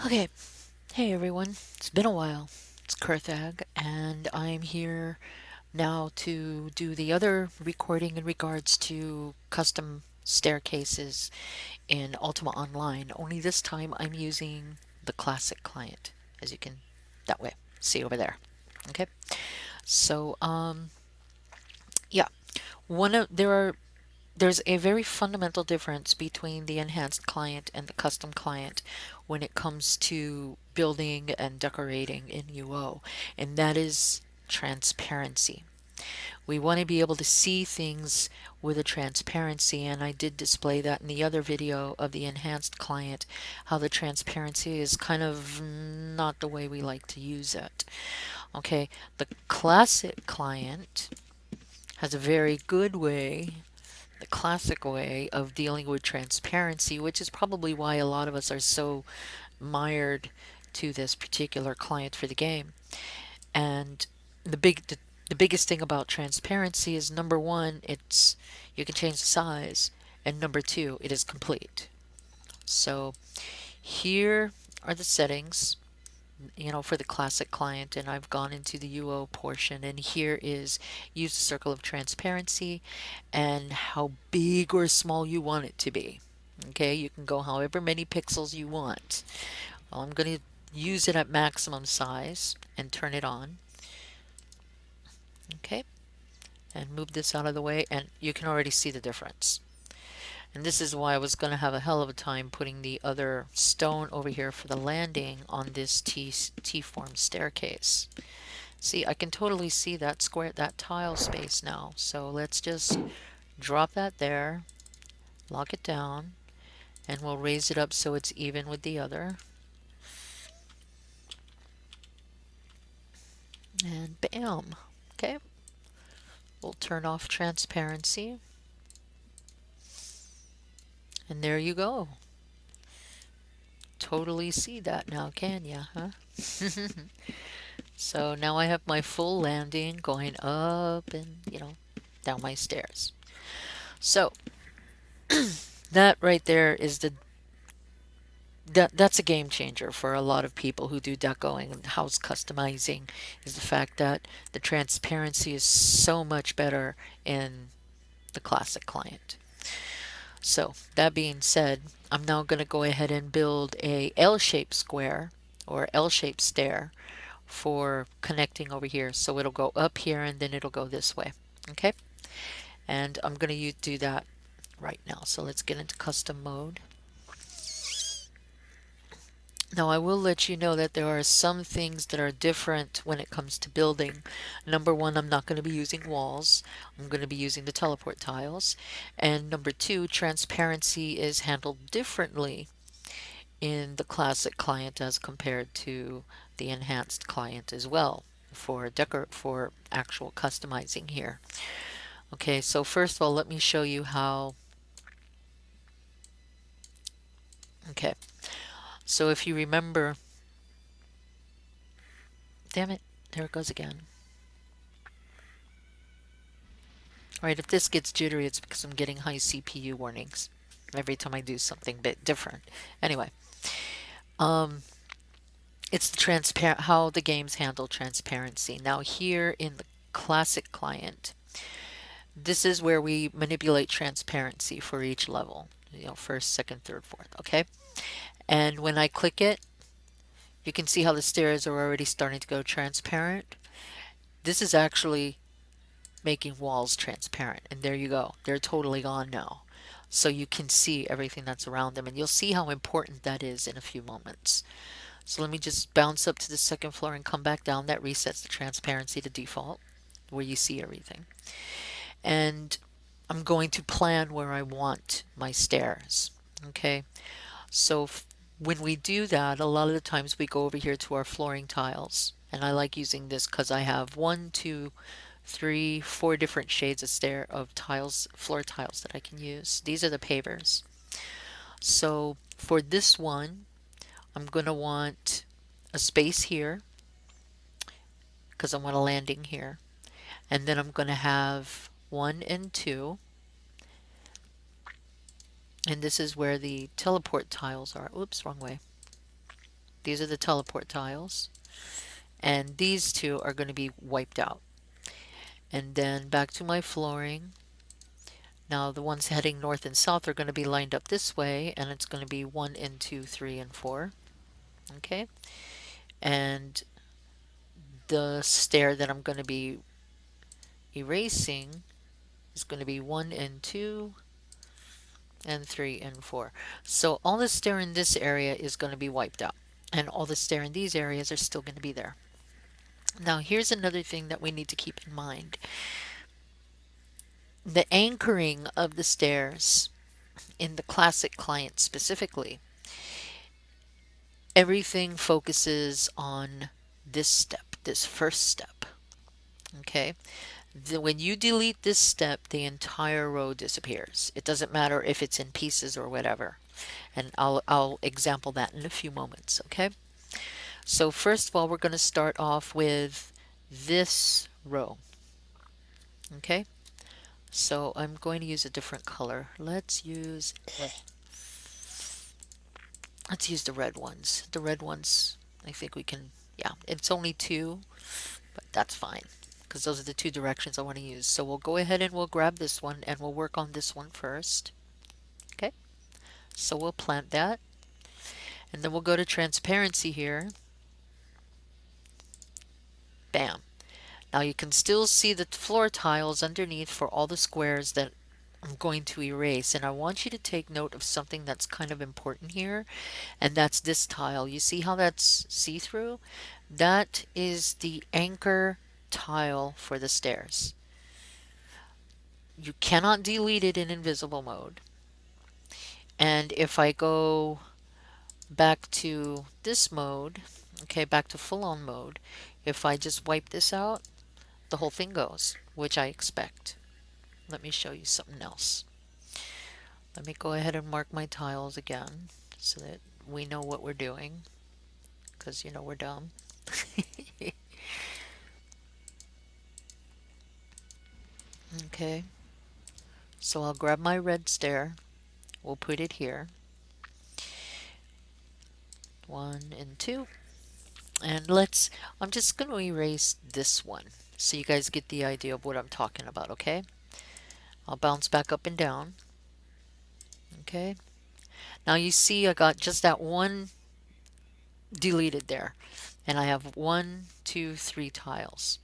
Okay, hey everyone, it's been a while. It's Kirthag, and I'm here now to do the other recording in regards to custom staircases in Ultima Online. Only this time I'm using the classic client, as you can that way see over there. Okay, so yeah, one of there are there's a very fundamental difference between the enhanced client and the custom client when it comes to building and decorating in UO, and that is transparency. We want to be able to see things with a transparency, and I did display that in the other video of the enhanced client, how the transparency is kind of not the way we like to use it. Okay, the classic client has a very good way, the classic way of dealing with transparency, which is probably why a lot of us are so mired to this particular client for the game. And the biggest thing about transparency is number one, it's you can change the size, and number two, it is complete. So here are the settings, for the classic client, and I've gone into the UO portion, and here is use the circle of transparency and how big or small you want it to be. Okay, you can go however many pixels you want. Well, I'm going to use it at maximum size and turn it on. Okay, and move this out of the way, and you can already see the difference. And this is why I was going to have a hell of a time putting the other stone over here for the landing on this T-form staircase. See, I can totally see that square, that tile space now. So let's just drop that there, lock it down, and we'll raise it up so it's even with the other. And bam. Okay, we'll turn off transparency. And there you go. Totally see that now, can ya, huh? So now I have my full landing going up and, down my stairs. So that right there is that's a game changer for a lot of people who do decoing and house customizing, is the fact that the transparency is so much better in the classic client. So that being said, I'm now going to go ahead and build a L-shaped square or L-shaped stair for connecting over here. So it'll go up here and then it'll go this way. Okay, and I'm going to do that right now. So let's get into custom mode. Now I will let you know that there are some things that are different when it comes to building. Number one, I'm not going to be using walls. I'm going to be using the teleport tiles. And number two, transparency is handled differently in the classic client as compared to the enhanced client as well for for actual customizing here. Okay, so first of all, let me show you how. Okay, so if you remember, damn it, there it goes again. Alright, if this gets jittery, it's because I'm getting high CPU warnings every time I do something a bit different. Anyway, it's the transparent how the games handle transparency. Now here in the classic client, this is where we manipulate transparency for each level. First, second, third, fourth. Okay, and when I click it, you can see how the stairs are already starting to go transparent. This is actually making walls transparent, and there you go, they're totally gone now, so you can see everything that's around them, and you'll see how important that is in a few moments. So let me just bounce up to the second floor and come back down. That resets the transparency to default where you see everything, and I'm going to plan where I want my stairs. Okay, so when we do that, a lot of the times we go over here to our flooring tiles, and I like using this because I have 1, 2, 3, 4 different shades of tiles, floor tiles that I can use. These are the pavers. So for this one, I'm going to want a space here because I want a landing here. And then I'm going to have 1 and 2. And this is where the teleport tiles are. Oops, wrong way. These are the teleport tiles. And these two are going to be wiped out. And then back to my flooring. Now the ones heading north and south are going to be lined up this way, and it's going to be 1 and 2, 3 and 4. Okay, and the stair that I'm going to be erasing is going to be 1 and 2 and 3 and 4. So all the stair in this area is going to be wiped out, and all the stair in these areas are still going to be there. Now here's another thing that we need to keep in mind. The anchoring of the stairs in the classic client specifically, everything focuses on this step, this first step. Okay, when you delete this step, the entire row disappears. It doesn't matter if it's in pieces or whatever. And I'll example that in a few moments. Okay, so first of all, we're going to start off with this row. Okay, so I'm going to use a different color. Let's use the red ones. The red ones, I think we can, yeah, it's only two, but that's fine because those are the two directions I want to use. So we'll go ahead and we'll grab this one and we'll work on this one first. Okay, so we'll plant that and then we'll go to transparency here. Bam. Now you can still see the floor tiles underneath for all the squares that I'm going to erase, and I want you to take note of something that's kind of important here, and that's this tile. You see how that's see-through? That is the anchor tile for the stairs. You cannot delete it in invisible mode. And if I go back to this mode, okay, back to full-on mode, if I just wipe this out, the whole thing goes, which I expect. Let me show you something else. Let me go ahead and mark my tiles again so that we know what we're doing, because you know we're dumb. Okay, so I'll grab my red stair, we'll put it here, 1 and 2, and I'm just going to erase this one so you guys get the idea of what I'm talking about. Okay, I'll bounce back up and down. Okay, now you see I got just that one deleted there, and I have 1, 2, 3 tiles.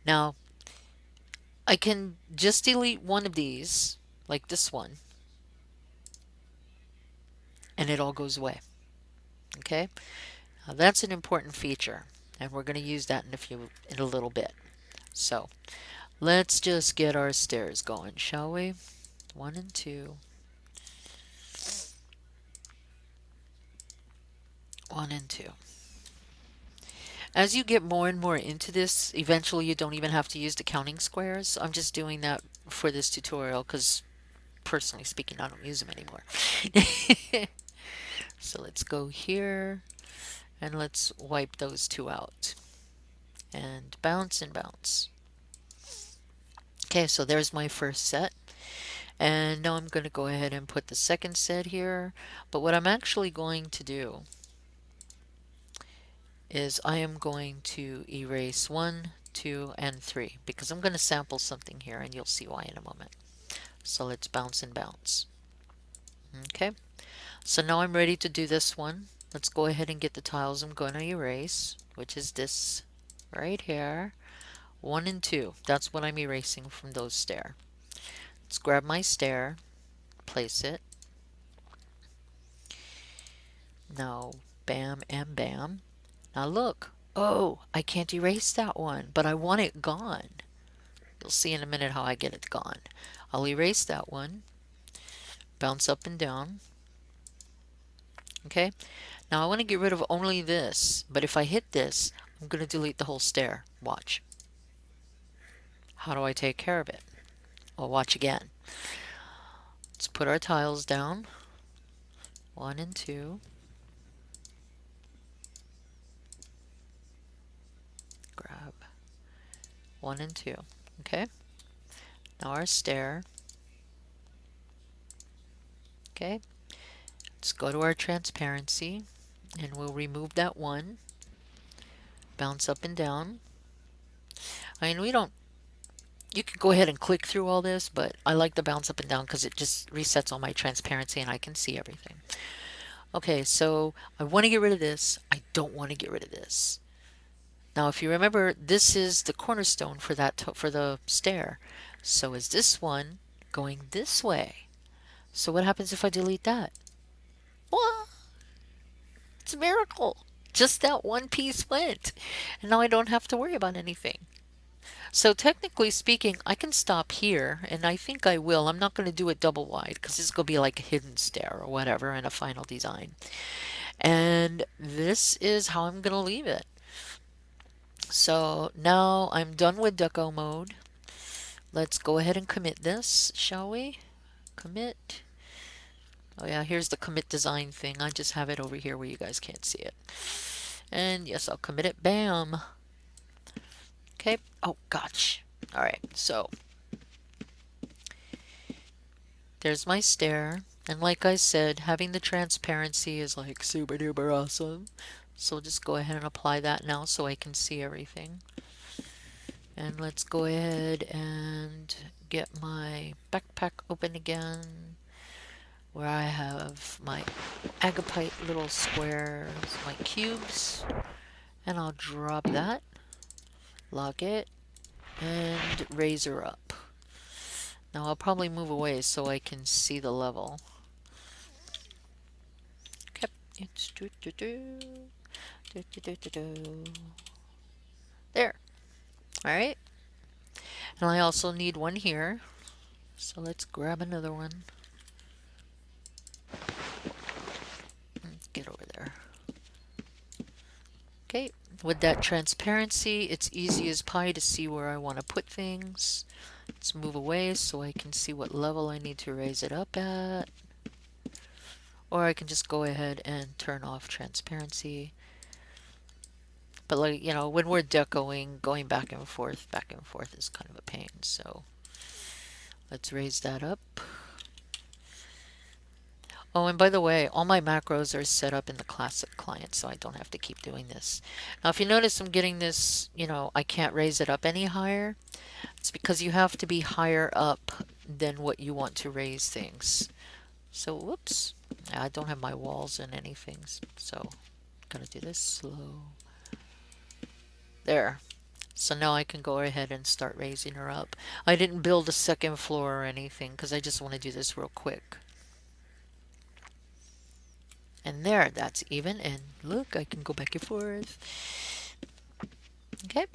Now I can just delete one of these, like this one, and it all goes away. Okay, now that's an important feature, and we're going to use that in a little bit. So let's just get our stairs going, shall we? 1 and 2, 1 and 2. As you get more and more into this, eventually you don't even have to use the counting squares. I'm just doing that for this tutorial because, personally speaking, I don't use them anymore. So let's go here and let's wipe those two out. And bounce and bounce. Okay, so there's my first set. And now I'm going to go ahead and put the second set here. But what I'm actually going to do is I am going to erase 1, 2, and 3 because I'm going to sample something here and you'll see why in a moment. So let's bounce and bounce. Okay, so now I'm ready to do this one. Let's go ahead and get the tiles I'm going to erase, which is this right here. 1 and 2, that's what I'm erasing from those stair. Let's grab my stair, place it. Now bam and bam. Now look, oh, I can't erase that one, but I want it gone. You'll see in a minute how I get it gone. I'll erase that one, bounce up and down. Okay, now I want to get rid of only this, but if I hit this, I'm going to delete the whole stair. Watch. How do I take care of it? Well, watch again. Let's put our tiles down. 1 and 2. Grab 1 and 2. Okay, now our stair. Okay, let's go to our transparency And we'll remove that one, bounce up and down. I mean, we don't, you could go ahead and click through all this, but I like the bounce up and down because it just resets all my transparency and I can see everything. Okay, so I want to get rid of this. I don't want to get rid of this. Now, if you remember, this is the cornerstone for for the stair. So is this one going this way? So what happens if I delete that? Well, it's a miracle. Just that one piece went. And now I don't have to worry about anything. So technically speaking, I can stop here, and I think I will. I'm not going to do it double wide because this is going to be like a hidden stair or whatever in a final design. And this is how I'm going to leave it. So now I'm done with deco mode. Let's go ahead and commit this, shall we? Commit. Oh yeah, here's the commit design thing. I just have it over here where you guys can't see it. And yes, I'll commit it. Bam. Okay. Oh, gosh. All right. So there's my stair. And like I said, having the transparency is like super duper awesome. So just go ahead and apply that now so I can see everything. And let's go ahead and get my backpack open again, where I have my agapite little squares, my cubes, and I'll drop that, lock it, and raise her up. Now I'll probably move away so I can see the level. Okay, it's there. All right, and I also need one here, so let's grab another one. Get over there. Okay, with that transparency, it's easy as pie to see where I want to put things. Let's move away so I can see what level I need to raise it up at. Or I can just go ahead and turn off transparency. But like, you know, when we're decoing, going back and forth is kind of a pain. So let's raise that up. Oh, and by the way, all my macros are set up in the classic client, so I don't have to keep doing this. Now, if you notice I'm getting this, you know, I can't raise it up any higher. It's because you have to be higher up than what you want to raise things. So, whoops, I don't have my walls and anything, so I'm gonna do this slow. There. So now I can go ahead and start raising her up. I didn't build a second floor or anything because I just want to do this real quick. And there, that's even. And look, I can go back and forth. Okay.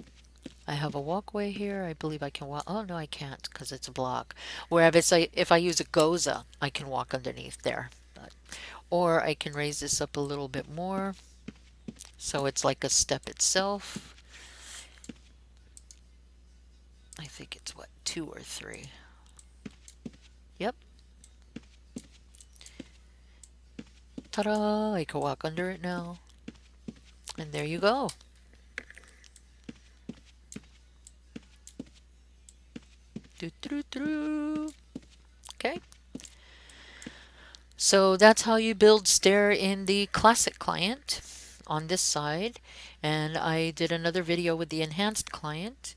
I have a walkway here. I believe I can walk. Oh, no, I can't because it's a block. Whereas if I use a Goza, I can walk underneath there. Or I can raise this up a little bit more. So it's like a step itself. I think it's what, 2 or 3. Yep. Ta-da! I can walk under it now. And there you go. Okay. So that's how you build Stair in the classic client on this side. And I did another video with the enhanced client.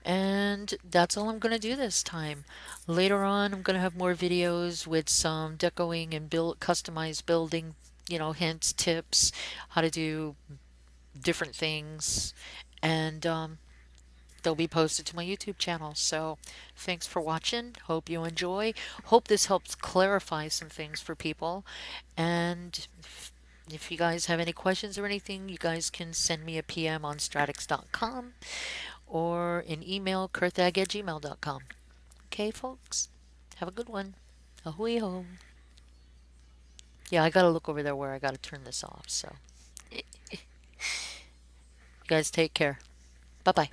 And that's all I'm going to do this time. Later on, I'm going to have more videos with some decoing and customized building, you know, hints, tips, how to do different things. And they'll be posted to my YouTube channel. So thanks for watching. Hope you enjoy. Hope this helps clarify some things for people. And if you guys have any questions or anything, you guys can send me a PM on stratix.com or an email, kirthag@gmail.com. Okay, folks? Have a good one. Ahoy ho. Yeah, I gotta look over there where I gotta turn this off. So, you guys take care. Bye bye.